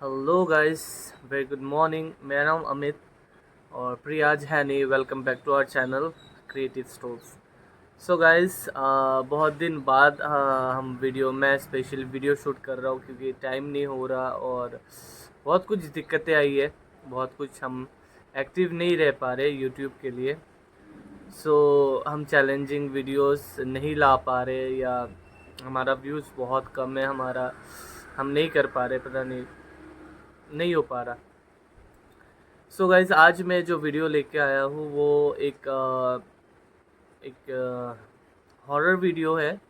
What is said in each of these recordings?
Hello guys, very good morning. मेरा नाम अमित और प्रियाज है नहीं। Welcome back to our channel creative stores. So guys, बहुत दिन बाद हम मैं स्पेशल वीडियो शूट कर रहा हूँ क्योंकि टाइम नहीं हो रहा और बहुत कुछ दिक्कतें आई है। बहुत कुछ हम एक्टिव नहीं रह पा रहे यूट्यूब के लिए। सो हम चैलेंजिंग वीडियोस नहीं ला पा रहे या हमारा व्यूज़ बहुत कम है। हम नहीं कर पा रहे, पता नहीं हो पा रहा। सो गाइज, आज मैं जो वीडियो लेके आया हूँ वो एक हॉरर वीडियो है।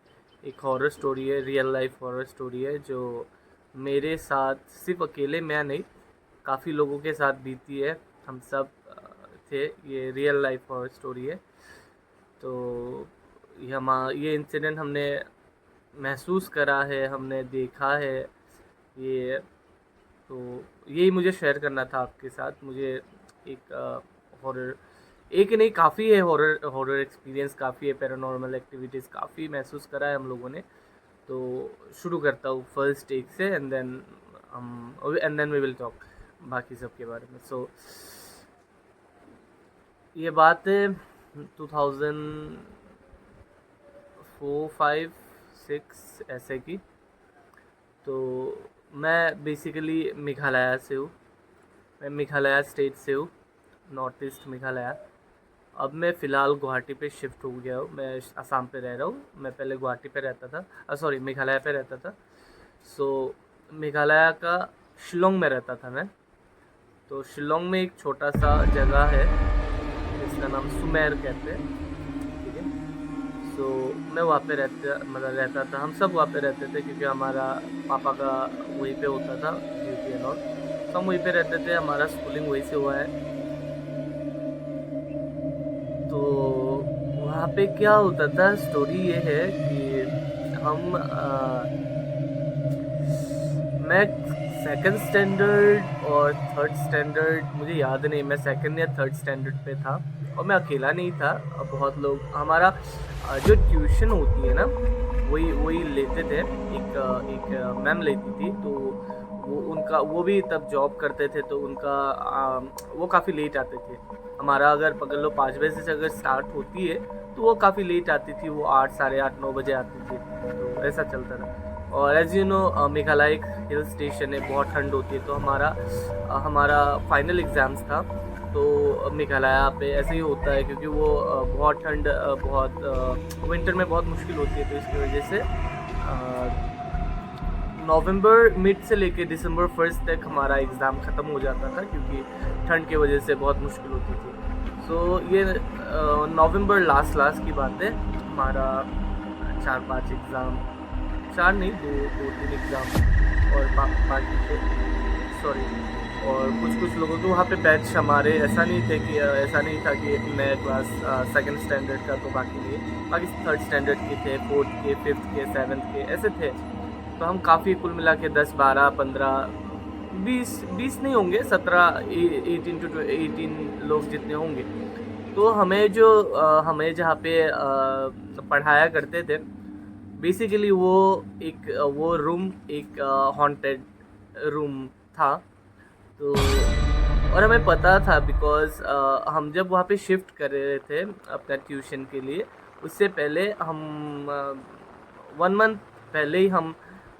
एक हॉरर स्टोरी है, रियल लाइफ हॉरर स्टोरी है जो मेरे साथ, सिर्फ अकेले मैं नहीं, काफ़ी लोगों के साथ बीती है। हम सब थे। ये रियल लाइफ हॉरर स्टोरी है। तो ये इंसिडेंट हमने महसूस करा है, हमने देखा है। ये तो यही मुझे शेयर करना था आपके साथ। मुझे एक हॉरर, एक नहीं, काफ़ी है हॉरर हॉरर एक्सपीरियंस, काफ़ी है। पैरानॉर्मल एक्टिविटीज़ काफ़ी महसूस करा है हम लोगों ने। तो शुरू करता हूँ फर्स्ट टेक से and then we will talk बाकी सब के बारे में। सो ये बात है 2004, 5, 6 ऐसे की। तो मैं बेसिकली मेघालय से हूँ। मैं मेघालय स्टेट से हूँ, नॉर्थ ईस्ट मेघालय। अब मैं फ़िलहाल गुवाहाटी पे शिफ्ट हो गया हूँ। मैं असम पे रह रहा हूँ। मैं पहले गुवाहाटी पे रहता था, सॉरी, मेघालय पे रहता था। सो मेघालय का शिलोंग में रहता था मैं। तो शिलोंग में एक छोटा सा जगह है जिसका नाम सुमेर कहते हैं, ठीक है। सो मैं वहाँ पे रहता था। हम सब वहाँ पे रहते थे क्योंकि हमारा पापा का वहीं पे होता था ड्यूटी एंड ऑल। तो हम वहीं पे रहते थे, हमारा स्कूलिंग वहीं से हुआ है। तो वहाँ पे क्या होता था, स्टोरी ये है कि मैं सेकंड स्टैंडर्ड और थर्ड स्टैंडर्ड, मुझे याद नहीं, मैं सेकंड या थर्ड स्टैंडर्ड पे था। और मैं अकेला नहीं था। बहुत लोग, हमारा जो ट्यूशन होती है ना, वही वही लेते थे। एक मैम लेती थी। तो वो भी तब जॉब करते थे। तो वो काफ़ी लेट आते थे। हमारा अगर पकड़ लो 5 बजे से अगर स्टार्ट होती है तो वो काफ़ी लेट आती थी। वो 8, साढ़े 8, 9 बजे आती थी। तो ऐसा चलता था। और एज यू नो, मेघालय एक हिल स्टेशन है, बहुत ठंड होती है। तो हमारा फाइनल एग्ज़ाम्स था। तो मेघालय पे ऐसे ही होता है क्योंकि वो बहुत ठंड, विंटर में बहुत मुश्किल होती है। तो इसकी वजह से नवंबर मिड से लेके दिसंबर फर्स्ट तक हमारा एग्ज़ाम ख़त्म हो जाता था क्योंकि ठंड की वजह से बहुत मुश्किल होती थी। सो ये नवंबर लास्ट की बात है। हमारा 4-5 एग्ज़ाम, 4 नहीं, दो 3 एग्ज़ाम और बाकी थे, सॉरी। और कुछ लोगों के वहाँ पे बैच हमारे ऐसा नहीं था कि मैं क्लास सेकंड स्टैंडर्ड का तो बाकी नहीं, बाकी थर्ड स्टैंडर्ड के थे, फोर्थ के, फिफ्थ के, सेवन्थ के, ऐसे थे। तो हम काफ़ी कुल मिला के 10, 12, 15, 20 नहीं होंगे, 17, 18 लोग जितने होंगे। तो हमें जहाँ पे पढ़ाया करते थे, बेसिकली वो रूम एक हॉन्टेड रूम था। तो और हमें पता था बिकॉज़ हम जब वहाँ पे शिफ्ट कर रहे थे अपना ट्यूशन के लिए, उससे पहले हम 1 मंथ पहले ही हम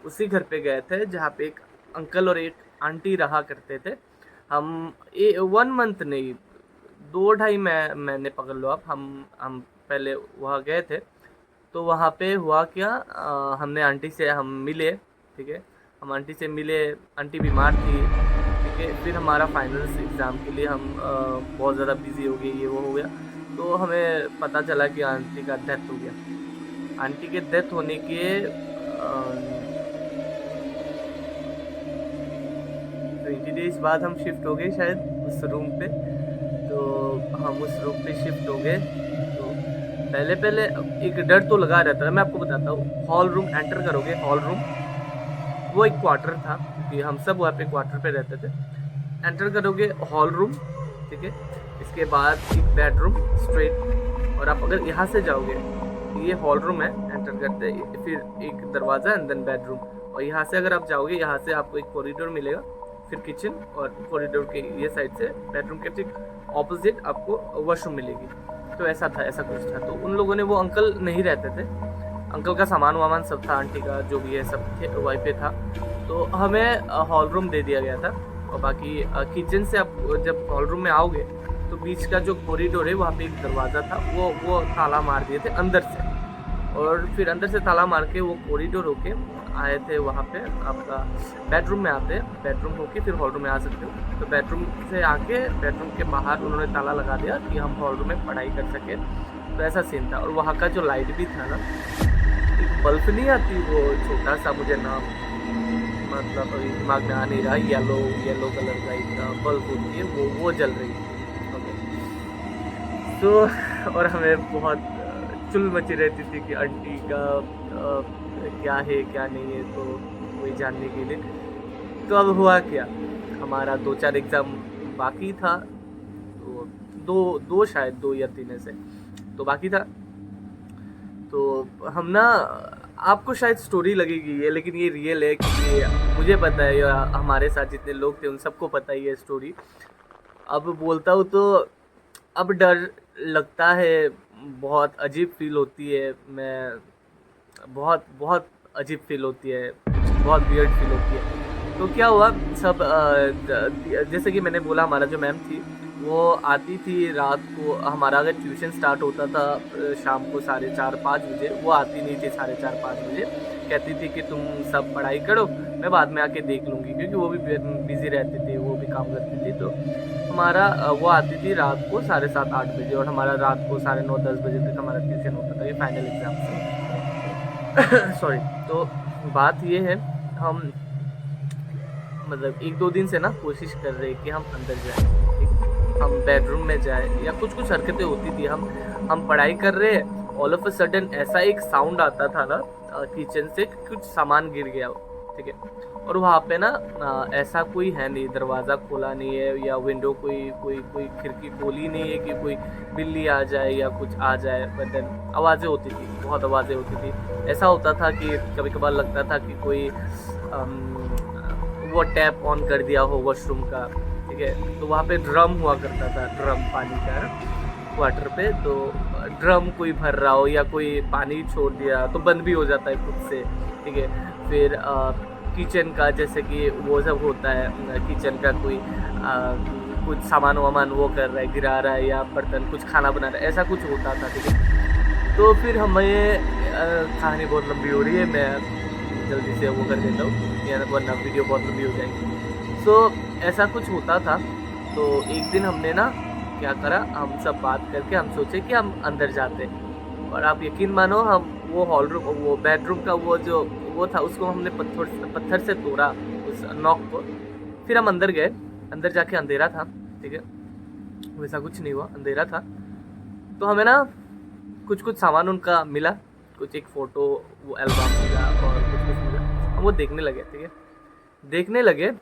उसी घर पे गए थे जहाँ पे एक अंकल और एक आंटी रहा करते थे। 1 मंथ नहीं, 2 ढाई महीने पकड़ लो आप। हम पहले वहाँ गए थे। तो वहाँ पे हुआ क्या, हमने आंटी से हम मिले, ठीक है। हम आंटी से मिले, आंटी बीमार थी, ठीक है। फिर हमारा फाइनल्स एग्ज़ाम के लिए हम बहुत ज़्यादा बिज़ी हो गए, ये वो हो गया। तो हमें पता चला कि आंटी का डेथ हो गया। आंटी के डेथ होने के 20 डेज़ बाद हम शिफ्ट हो गए शायद उस रूम पे। तो हम उस रूम पे शिफ्ट हो गए। तो पहले एक डर तो लगा रहता था। मैं आपको बताता हूँ, हॉल रूम एंटर करोगे, हॉल रूम वो एक क्वार्टर था क्योंकि हम सब वहाँ पे क्वार्टर पे रहते थे। एंटर करोगे हॉल रूम, ठीक है। इसके बाद एक बेडरूम स्ट्रेट, और आप अगर यहाँ से जाओगे, ये हॉल रूम है, एंटर करते फिर एक दरवाज़ा एंड देन बेडरूम। और यहाँ से अगर आप जाओगे, यहाँ से आपको एक कॉरिडोर मिलेगा। फिर किचन और कॉरिडोर के ये साइड से बेडरूम के ठीक ऑपोजिट आपको वॉशरूम मिलेगी। तो ऐसा था, ऐसा कुछ था। तो उन लोगों ने, वो अंकल नहीं रहते थे, अंकल का सामान वामान सब था, आंटी का जो भी है सब वहीं पे था। तो हमें हॉल रूम दे दिया गया था। और बाकी किचन से आप जब हॉल रूम में आओगे तो बीच का जो कॉरिडोर है वहाँ पे एक दरवाज़ा था, वो ताला मार दिए थे अंदर से, और फिर अंदर से ताला मार के वो कॉरिडोर होके आए थे वहाँ पे आपका बेडरूम में आते, बेडरूम होके फिर हॉल रूम में आ सकते हो। तो बेडरूम से आके बेडरूम के बाहर उन्होंने ताला लगा दिया कि हम हॉल रूम में पढ़ाई कर सके। तो ऐसा सीन था। और वहाँ का जो लाइट भी था ना, एक बल्ब नहीं आती वो छोटा सा, मुझे नाम मतलब अभी दिमाग में आ नहीं रहा, येलो कलर का एक बल्ब होती है, वो जल रही थी। ओके। तो और हमें बहुत चुल मची रहती थी कि आंटी का क्या है क्या नहीं है, तो वही जानने के लिए। तो अब हुआ क्या, हमारा 2-4 एग्ज़ाम बाकी था, तो दो शायद 2 या 3 ऐसे तो बाकी था। तो हम ना, आपको शायद स्टोरी लगेगी ये, लेकिन ये रियल है कि मुझे पता है, या हमारे साथ जितने लोग थे उन सबको पता ही है स्टोरी। अब बोलता हूँ तो अब डर लगता है, बहुत अजीब फील होती है, मैं बहुत बहुत अजीब फील होती है, बहुत वियर्ड फील होती है। तो क्या हुआ, सब जैसे कि मैंने बोला, हमारा जो मैम थी वो आती थी रात को, हमारा अगर ट्यूशन स्टार्ट होता था शाम को 4:30-5 बजे, वो आती नहीं थी 4:30-5 बजे, कहती थी कि तुम सब पढ़ाई करो, मैं बाद में आके देख लूँगी, क्योंकि वो भी बिज़ी रहती थी, वो भी काम करती थी। तो हमारा वो आती थी रात को 7:30-8 बजे, और हमारा रात को 9:30-10 बजे तक हमारा ट्यूशन होता था, ये फाइनल एग्ज़ाम से। सॉरी। तो बात ये है, हम मतलब 1-2 दिन से ना कोशिश कर रहे हैं कि हम अंदर जाएँ, ठीक है? हम बेडरूम में जाएँ, या कुछ हरकतें होती थी, हम पढ़ाई कर रहे हैं, ऑल ऑफ अ सडन ऐसा एक साउंड आता था ना किचन से, कुछ सामान गिर गया हो, ठीक है? और वहाँ पे ना ऐसा कोई है नहीं, दरवाज़ा खोला नहीं है, या विंडो कोई खिड़की खोली नहीं है कि कोई बिल्ली आ जाए या कुछ आ जाए, बट देन आवाज़ें होती थी, बहुत आवाज़ें होती थी। ऐसा होता था कि कभी कभार लगता था कि कोई वो टैप ऑन कर दिया हो वॉशरूम का, ठीक है? तो वहाँ पे ड्रम हुआ करता था, ड्रम पानी का वाटर पे, तो ड्रम कोई भर रहा हो या कोई पानी छोड़ दिया तो बंद भी हो जाता है खुद से, ठीक है? फिर किचन का जैसे कि वो सब होता है, किचन का कोई कुछ सामान वामान वो कर रहा है, गिरा रहा है, या बर्तन कुछ खाना बना रहा है, ऐसा कुछ होता था, ठीक है? तो फिर हमें कहानी बहुत लंबी हो रही है, मैं जल्दी से वो कर देता हूँ, वरना वीडियो बहुत लंबी हो जाएगी। सो ऐसा कुछ होता था। तो एक दिन हमने ना क्या करा, हम सब बात करके हम सोचे कि हम अंदर जाते, और आप यकीन मानो, हम वो हॉल रूम, वो बेडरूम का वो था, उसको हमने पत्थर से तोड़ा, उस नॉक को। फिर हम अंदर गए, अंदर जाके अंधेरा था, ठीक है? वैसा कुछ नहीं हुआ, अंधेरा था। तो हमें ना कुछ सामान उनका मिला, कुछ एक फ़ोटो, वो एल्बम मिला, और कुछ मिला। हम वो देखने लगे, ठीक है? देखने लगे,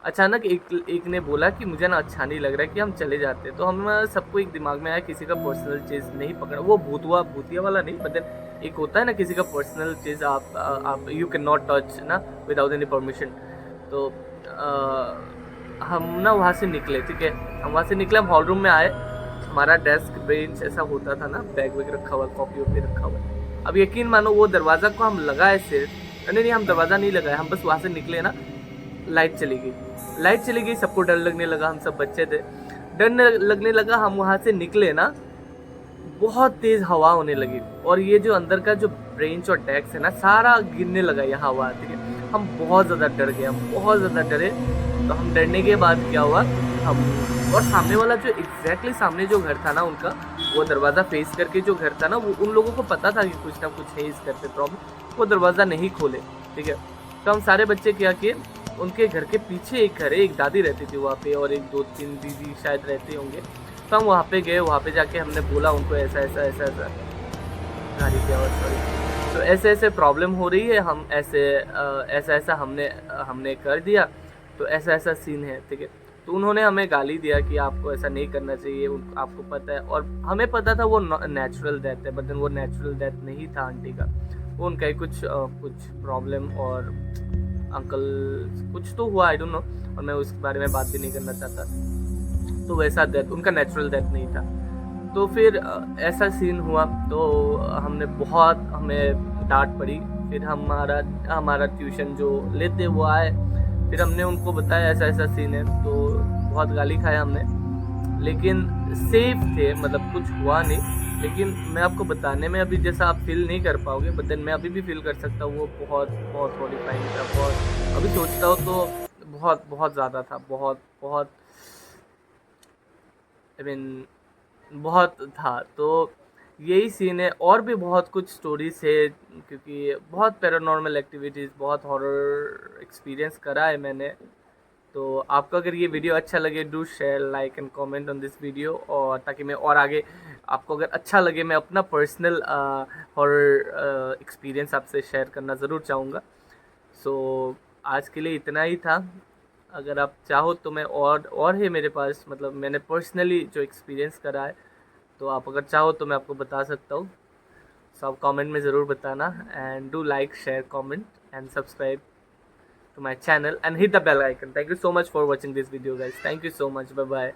अचानक एक ने बोला कि मुझे ना अच्छा नहीं लग रहा है कि हम चले जाते। तो हम सबको एक दिमाग में आया, किसी का पर्सनल चीज़ नहीं पकड़ा, वो भूतिया वाला नहीं, बट एक होता है ना किसी का पर्सनल चीज़ आप यू कैन नॉट टच ना विदाउट एनी परमिशन। तो हम ना वहाँ से निकले, ठीक है? हम वहाँ से निकले, हम हॉल रूम में आए, हमारा डेस्क बेंच ऐसा होता था ना, बैग वैग रखा हुआ, कॉपी वॉपी रखा हुआ। अब यकीन मानो, वो दरवाज़ा को हम लगाए सिर्फ, नहीं, हम दरवाज़ा नहीं लगाए, हम बस वहाँ से निकले ना, लाइट चली गई, सबको डर लगने लगा, हम सब बच्चे थे, डर लगने लगा। हम वहाँ से निकले ना, बहुत तेज़ हवा होने लगी, और ये जो अंदर का जो ब्रेंच और डेस्क है ना, सारा गिरने लगा ये हवा, ठीक है? हम बहुत ज़्यादा डर गए, हम बहुत ज़्यादा डरे। तो हम डरने के बाद क्या हुआ, हम और सामने वाला जो एग्जैक्टली सामने जो घर था ना उनका, वो दरवाज़ा फेस करके जो घर था ना, वो उन लोगों को पता था कि कुछ ना कुछ है इस घर पे प्रॉब्लम, वो दरवाज़ा नहीं खोले, ठीक है? तो हम सारे बच्चे क्या किए, उनके घर के पीछे एक घर है, एक दादी रहती थी वहाँ पे, और एक 2-3 दीदी शायद रहते होंगे। तो हम वहाँ पे गए, वहाँ पे जाके हमने बोला उनको ऐसा गाड़ी की आवाज़, सॉरी। तो ऐसे प्रॉब्लम हो रही है, हम ऐसा हमने कर दिया, तो ऐसा सीन है, ठीक है? तो उन्होंने हमें गाली दिया कि आपको ऐसा नहीं करना चाहिए, आपको पता है, और हमें पता था वो नेचुरल डेथ है, बट वो नेचुरल डेथ नहीं था आंटी का, वो उनका ही कुछ प्रॉब्लम और अंकल कुछ तो हुआ, आई डोंट नो, और मैं उसके बारे में बात भी नहीं करना चाहता। तो वैसा डेथ, उनका नेचुरल डेथ नहीं था। तो फिर ऐसा सीन हुआ, तो हमें डांट पड़ी। फिर हमारा ट्यूशन जो लेते वो आए, फिर हमने उनको बताया ऐसा ऐसा सीन है, तो बहुत गाली खाया हमने, लेकिन सेफ थे, मतलब कुछ हुआ नहीं। लेकिन मैं आपको बताने में अभी जैसा आप फील नहीं कर पाओगे, बट देन मैं अभी भी फील कर सकता हूँ। वो बहुत बहुत हॉरिफाइंग था, बहुत, अभी सोचता हूँ तो बहुत बहुत ज़्यादा था, बहुत बहुत, आई मीन बहुत था। तो यही सीन है, और भी बहुत कुछ स्टोरीज है, क्योंकि बहुत पैरानॉर्मल एक्टिविटीज़, बहुत हॉरर एक्सपीरियंस करा है मैंने। तो आपको अगर ये वीडियो अच्छा लगे, do share, like and comment on this video, और ताकि मैं और आगे, आपको अगर अच्छा लगे, मैं अपना पर्सनल हॉरर एक्सपीरियंस आपसे शेयर करना ज़रूर चाहूँगा। सो आज के लिए इतना ही था। अगर आप चाहो तो मैं और है मेरे पास, मतलब मैंने पर्सनली जो एक्सपीरियंस करा है, तो आप अगर चाहो तो मैं आपको बता सकता हूँ। सो आप कमेंट में ज़रूर बताना, and do like, share, comment and subscribe to my channel and hit the bell icon. Thank you so much for watching this video, guys. Thank you so much. Bye bye.